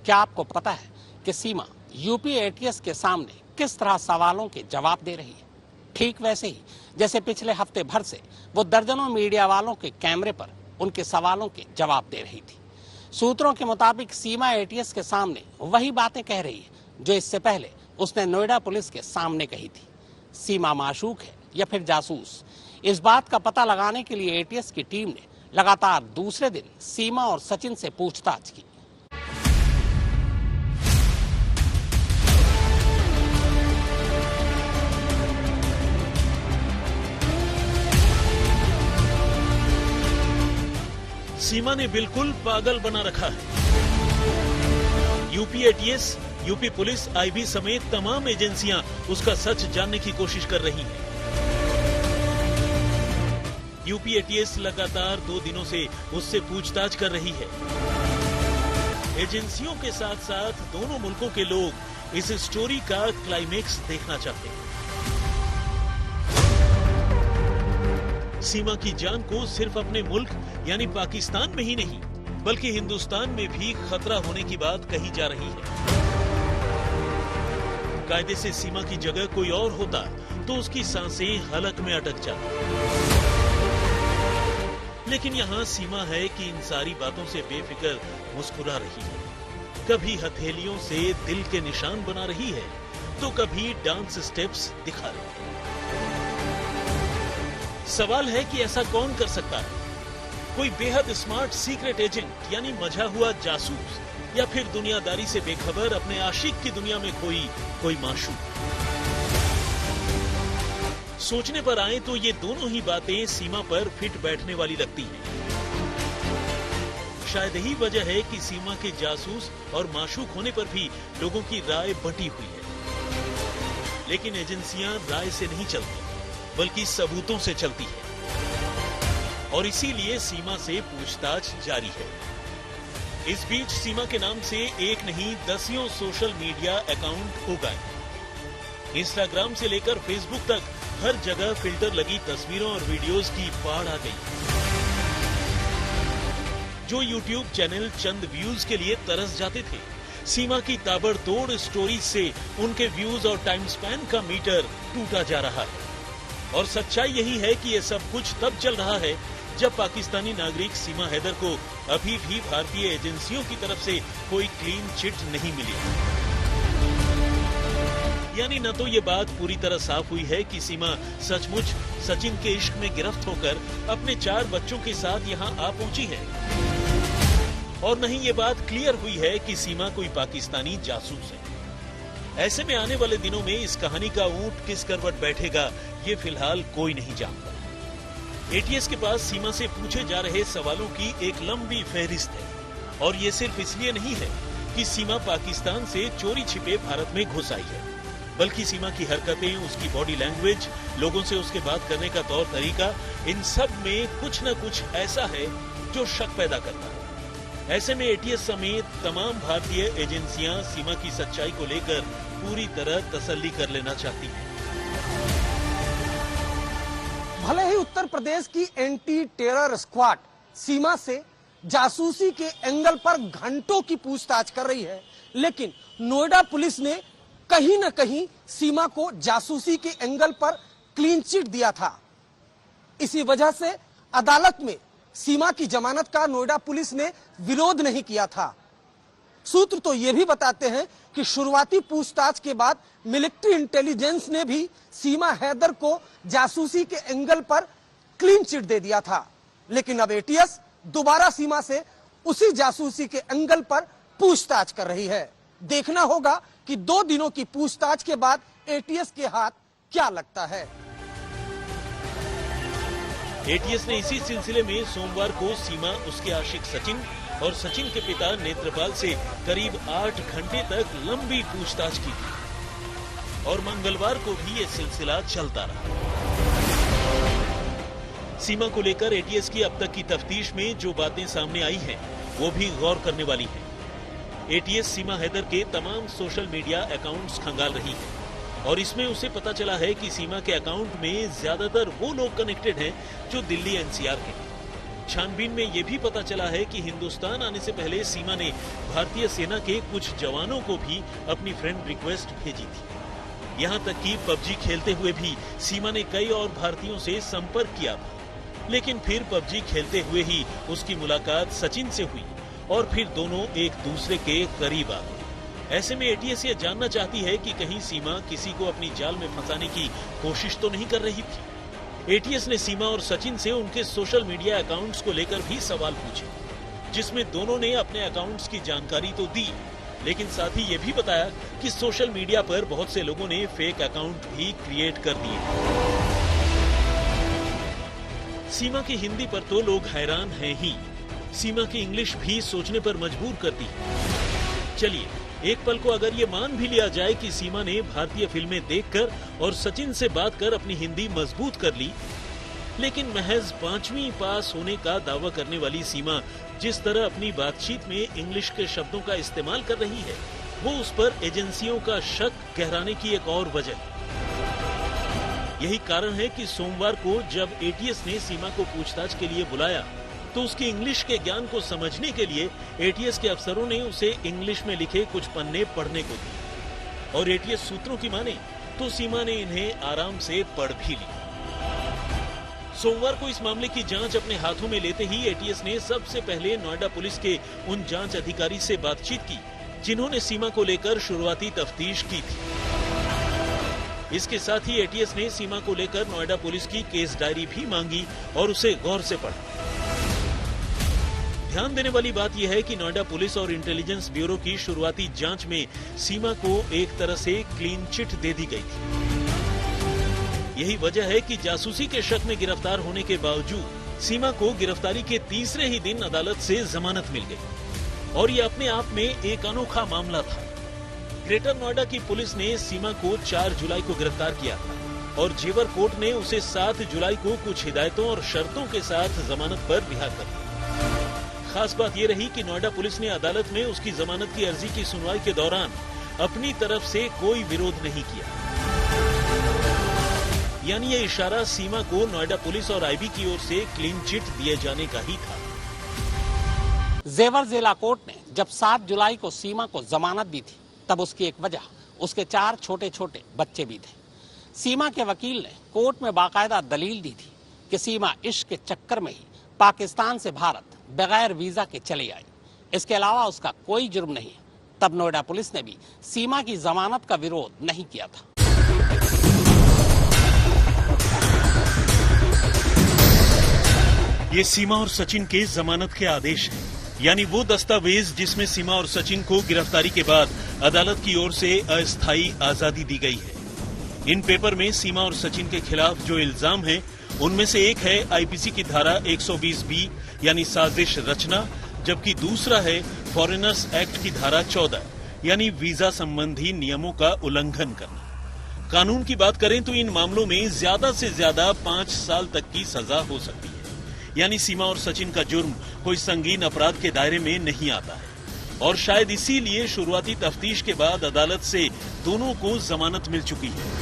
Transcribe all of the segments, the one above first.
क्या आपको पता है कि सीमा यूपी एटीएस के सामने किस तरह सवालों के जवाब दे रही है? ठीक वैसे ही जैसे पिछले हफ्ते भर से वो दर्जनों मीडिया वालों के कैमरे पर उनके सवालों के जवाब दे रही थी। सूत्रों के मुताबिक सीमा एटीएस के सामने वही बातें कह रही है जो इससे पहले उसने नोएडा पुलिस के सामने कही थी। सीमा माशूक है या फिर जासूस, इस बात का पता लगाने के लिए एटीएस की टीम ने लगातार दूसरे दिन सीमा और सचिन से पूछताछ की। सीमा ने बिल्कुल पागल बना रखा है। UP ATS, UP police, IB समेत तमाम एजेंसियां उसका सच जानने की कोशिश कर रही हैं। यूपी एटीएस लगातार 2 दिनों से उससे पूछताछ कर रही है। एजेंसियों के साथ साथ दोनों मुल्कों के लोग इस स्टोरी का क्लाइमेक्स देखना चाहते हैं। सीमा की जान को सिर्फ अपने मुल्क यानी पाकिस्तान में ही नहीं बल्कि हिंदुस्तान में भी खतरा होने की बात कही जा रही है। कायदे से सीमा की जगह कोई और होता तो उसकी सांसें हलक में अटक जाती। लेकिन यहाँ सीमा है कि इन सारी बातों से बेफिक्र मुस्कुरा रही है। कभी हथेलियों से दिल के निशान बना रही है तो कभी डांस स्टेप्स दिखा रही है। सवाल है कि ऐसा कौन कर सकता है? कोई बेहद स्मार्ट सीक्रेट एजेंट यानी मजा हुआ जासूस, या फिर दुनियादारी से बेखबर अपने आशिक की दुनिया में कोई माशूक? सोचने पर आए तो ये दोनों ही बातें सीमा पर फिट बैठने वाली लगती हैं। शायद यही वजह है कि सीमा के जासूस और माशूक होने पर भी लोगों की राय बंटी हुई है। लेकिन एजेंसियां राय से नहीं चलती बल्कि सबूतों से चलती है और इसीलिए सीमा से पूछताछ जारी है। इस बीच सीमा के नाम से एक नहीं दसियों सोशल मीडिया अकाउंट हो गए। इंस्टाग्राम से लेकर फेसबुक तक हर जगह फिल्टर लगी तस्वीरों और वीडियोस की बाढ़ आ गई। जो यूट्यूब चैनल चंद व्यूज के लिए तरस जाते थे, सीमा की ताबड़तोड़ स्टोरीज से उनके व्यूज और टाइम स्पैन का मीटर टूटा जा रहा है। और सच्चाई यही है कि ये सब कुछ तब चल रहा है जब पाकिस्तानी नागरिक सीमा हैदर को अभी भी भारतीय एजेंसियों की तरफ से कोई क्लीन चिट नहीं मिली। यानी न तो ये बात पूरी तरह साफ हुई है कि सीमा सचमुच सचिन के इश्क में गिरफ्त होकर अपने 4 बच्चों के साथ यहाँ आ पहुंची है, और नहीं ये बात क्लियर हुई है कि सीमा कोई पाकिस्तानी जासूस है। ऐसे में आने वाले दिनों में इस कहानी का ऊंट किस करवट बैठेगा ये फिलहाल कोई नहीं जानता। एटीएस के पास सीमा से पूछे जा रहे सवालों की एक लंबी फहरिस्त है, और ये सिर्फ इसलिए नहीं है कि सीमा पाकिस्तान से चोरी छिपे भारत में घुस आई है, बल्कि सीमा की हरकतें, उसकी बॉडी लैंग्वेज, लोगों से उसके बात करने का तौर तरीका, इन सब में कुछ न कुछ ऐसा है जो शक पैदा करता है। ऐसे में एटीएस समेत तमाम भारतीय एजेंसियां सीमा की सच्चाई को लेकर पूरी तरह तसल्ली कर लेना चाहती हैं। भले ही उत्तर प्रदेश की एंटी टेरर स्क्वाड सीमा से जासूसी के एंगल पर घंटों की पूछताछ कर रही है, लेकिन नोएडा पुलिस ने कहीं न कहीं सीमा को जासूसी के एंगल पर क्लीन चिट दिया था। इसी वजह से अदालत में सीमा की जमानत का नोएडा पुलिस ने विरोध नहीं किया था। सूत्र तो ये भी बताते हैं कि शुरुआती पूछताछ के बाद मिलिट्री इंटेलिजेंस ने भी सीमा हैदर को जासूसी के एंगल पर क्लीन चिट दे दिया था, लेकिन अब एटीएस दोबारा सीमा से उसी जासूसी के एंगल पर पूछताछ कर रही है। देखना होगा कि 2 दिनों की पूछताछ के बाद एटीएस के हाथ क्या लगता है। एटीएस ने इसी सिलसिले में सोमवार को सीमा, उसके आशिक सचिन और सचिन के पिता नेत्रपाल से करीब 8 घंटे तक लंबी पूछताछ की थी, और मंगलवार को भी ये सिलसिला चलता रहा। सीमा को लेकर एटीएस की अब तक की तफ्तीश में जो बातें सामने आई हैं, वो भी गौर करने वाली हैं। एटीएस सीमा हैदर के तमाम सोशल मीडिया अकाउंट्स खंगाल रही है, और इसमें उसे पता चला है कि सीमा के अकाउंट में ज्यादातर वो लोग कनेक्टेड हैं जो दिल्ली एनसीआर के। छानबीन में ये भी पता चला है कि हिंदुस्तान आने से पहले सीमा ने भारतीय सेना के कुछ जवानों को भी अपनी फ्रेंड रिक्वेस्ट भेजी थी। यहाँ तक कि पबजी खेलते हुए भी सीमा ने कई और भारतीयों से संपर्क किया था, लेकिन फिर पबजी खेलते हुए ही उसकी मुलाकात सचिन से हुई और फिर दोनों एक दूसरे के करीब आ गए। ऐसे में एटीएस ये जानना चाहती है कि कहीं सीमा किसी को अपनी जाल में फंसाने की कोशिश तो नहीं कर रही थी। एटीएस ने सीमा और सचिन से उनके सोशल मीडिया अकाउंट्स को लेकर भी सवाल पूछे, जिसमें दोनों ने अपने अकाउंट्स की जानकारी तो दी, लेकिन साथ ही ये भी बताया कि सोशल मीडिया पर बहुत से लोगों ने फेक अकाउंट भी क्रिएट कर दिए। सीमा की हिंदी पर तो लोग हैरान हैं ही, सीमा की इंग्लिश भी सोचने पर मजबूर करती है। चलिए एक पल को अगर ये मान भी लिया जाए कि सीमा ने भारतीय फिल्में देखकर और सचिन से बात कर अपनी हिंदी मजबूत कर ली, लेकिन महज 5वीं पास होने का दावा करने वाली सीमा जिस तरह अपनी बातचीत में इंग्लिश के शब्दों का इस्तेमाल कर रही है, वो उस पर एजेंसियों का शक गहराने की एक और वजह है। यही कारण है कि सोमवार को जब एटीएस ने सीमा को पूछताछ के लिए बुलाया तो उसकी इंग्लिश के ज्ञान को समझने के लिए एटीएस के अफसरों ने उसे इंग्लिश में लिखे कुछ पन्ने पढ़ने को दिए और एटीएस सूत्रों की माने तो सीमा ने इन्हें आराम से पढ़ भी ली। सोमवार को इस मामले की जांच अपने हाथों में लेते ही एटीएस ने सबसे पहले नोएडा पुलिस के उन जांच अधिकारी से बातचीत की जिन्होंने सीमा को लेकर शुरुआती तफ्तीश की थी। इसके साथ ही एटीएस ने सीमा को लेकर नोएडा पुलिस की केस डायरी भी मांगी और उसे गौर से पढ़ा। ध्यान देने वाली बात यह है कि नोएडा पुलिस और इंटेलिजेंस ब्यूरो की शुरुआती जांच में सीमा को एक तरह से क्लीन चिट दे दी गई थी। यही वजह है कि जासूसी के शक में गिरफ्तार होने के बावजूद सीमा को गिरफ्तारी के तीसरे ही दिन अदालत से जमानत मिल गई और ये अपने आप में एक अनोखा मामला था। ग्रेटर नोएडा की पुलिस ने सीमा को 4 जुलाई को गिरफ्तार किया था और जेवर कोर्ट ने उसे 7 जुलाई को कुछ हिदायतों और शर्तों के साथ जमानत पर रिहा कर दिया। खास बात यह रही कि नोएडा पुलिस ने अदालत में उसकी जमानत की अर्जी की सुनवाई के दौरान अपनी तरफ से कोई विरोध नहीं किया। यानी ये इशारा सीमा को नोएडा पुलिस और आईबी की ओर से क्लीन चिट दिए जाने का ही था। जेवर जिला कोर्ट ने जब 7 जुलाई को सीमा को जमानत दी थी तब उसकी एक वजह उसके 4 छोटे छोटे बच्चे भी थे। सीमा के वकील ने कोर्ट में बाकायदा दलील दी थी कि सीमा इश्क के चक्कर में ही पाकिस्तान से भारत बगैर वीजा के चली आई, इसके अलावा उसका कोई जुर्म नहीं है। तब नोएडा पुलिस ने भी सीमा की जमानत का विरोध नहीं किया था। ये सीमा और सचिन के जमानत के आदेश हैं, यानी वो दस्तावेज जिसमें सीमा और सचिन को गिरफ्तारी के बाद अदालत की ओर से अस्थायी आजादी दी गई है। इन पेपर में सीमा और सचिन के खिलाफ जो इल्जाम है उनमें से एक है आईपीसी की धारा 120B यानी साजिश रचना, जबकि दूसरा है फॉरेनर्स एक्ट की धारा 14 यानी वीजा संबंधी नियमों का उल्लंघन करना। कानून की बात करें तो इन मामलों में ज्यादा से ज्यादा 5 साल तक की सजा हो सकती है। यानी सीमा और सचिन का जुर्म कोई संगीन अपराध के दायरे में नहीं आता है और शायद इसीलिए शुरुआती तफ्तीश के बाद अदालत से दोनों को जमानत मिल चुकी है।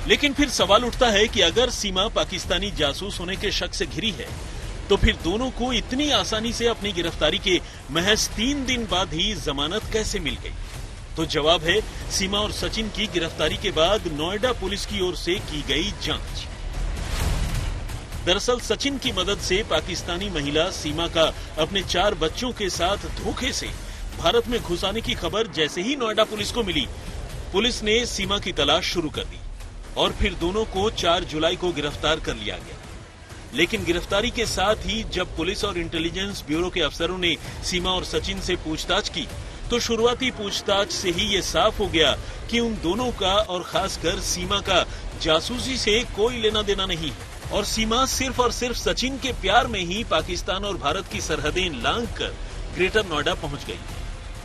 लेकिन फिर सवाल उठता है कि अगर सीमा पाकिस्तानी जासूस होने के शक से घिरी है तो फिर दोनों को इतनी आसानी से अपनी गिरफ्तारी के महज 3 दिन बाद ही जमानत कैसे मिल गई? तो जवाब है सीमा और सचिन की गिरफ्तारी के बाद नोएडा पुलिस की ओर से की गई जांच। दरअसल सचिन की मदद से पाकिस्तानी महिला सीमा का अपने 4 बच्चों के साथ धोखे से भारत में घुसाने की खबर जैसे ही नोएडा पुलिस को मिली, पुलिस ने सीमा की तलाश शुरू कर दी और फिर दोनों को 4 जुलाई को गिरफ्तार कर लिया गया। लेकिन गिरफ्तारी के साथ ही जब पुलिस और इंटेलिजेंस ब्यूरो के अफसरों ने सीमा और सचिन से पूछताछ की तो शुरुआती पूछताछ से ही ये साफ हो गया कि उन दोनों का और खासकर सीमा का जासूसी से कोई लेना देना नहीं है और सीमा सिर्फ और सिर्फ सचिन के प्यार में ही पाकिस्तान और भारत की सरहदें लांघकर ग्रेटर नोएडा पहुंच गई।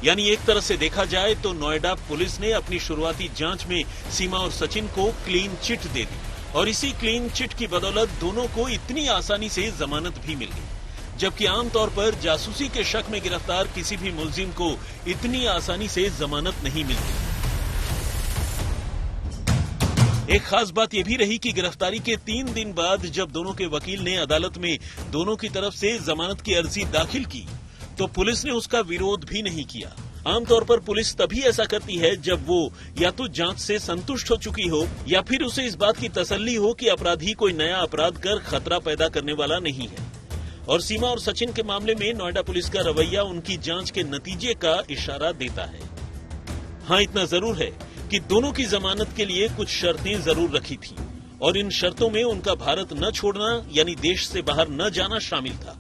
यानी एक तरह से देखा जाए तो नोएडा पुलिस ने अपनी शुरुआती जांच में सीमा और सचिन को क्लीन चिट दे दी और इसी क्लीन चिट की बदौलत दोनों को इतनी आसानी से जमानत भी मिल गई, जबकि आमतौर पर जासूसी के शक में गिरफ्तार किसी भी मुलजिम को इतनी आसानी से जमानत नहीं मिलती। एक खास बात यह भी रही कि गिरफ्तारी के 3 दिन बाद जब दोनों के वकील ने अदालत में दोनों की तरफ से जमानत की अर्जी दाखिल की तो पुलिस ने उसका विरोध भी नहीं किया। आमतौर पर पुलिस तभी ऐसा करती है जब वो या तो जांच से संतुष्ट हो चुकी हो या फिर उसे इस बात की तसल्ली हो कि अपराधी कोई नया अपराध कर खतरा पैदा करने वाला नहीं है। और सीमा और सचिन के मामले में नोएडा पुलिस का रवैया उनकी जांच के नतीजे का इशारा देता है। हाँ, इतना जरूर है कि दोनों की जमानत के लिए कुछ शर्तें जरूर रखी थी और इन शर्तों में उनका भारत न छोड़ना यानी देश से बाहर न जाना शामिल था।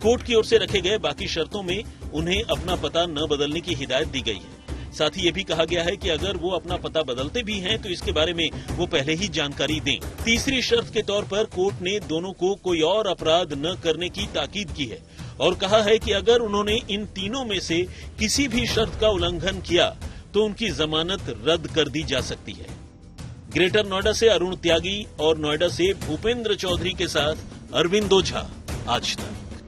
कोर्ट की ओर से रखे गए बाकी शर्तों में उन्हें अपना पता न बदलने की हिदायत दी गई है। साथ ही ये भी कहा गया है कि अगर वो अपना पता बदलते भी हैं तो इसके बारे में वो पहले ही जानकारी दें। तीसरी शर्त के तौर पर कोर्ट ने दोनों को कोई और अपराध न करने की ताकीद की है और कहा है कि अगर उन्होंने इन तीनों में से किसी भी शर्त का उल्लंघन किया तो उनकी जमानत रद्द कर दी जा सकती है। ग्रेटर नोएडा से अरुण त्यागी और नोएडा से भूपेंद्र चौधरी के साथ अरविंद ओझा, आज तक।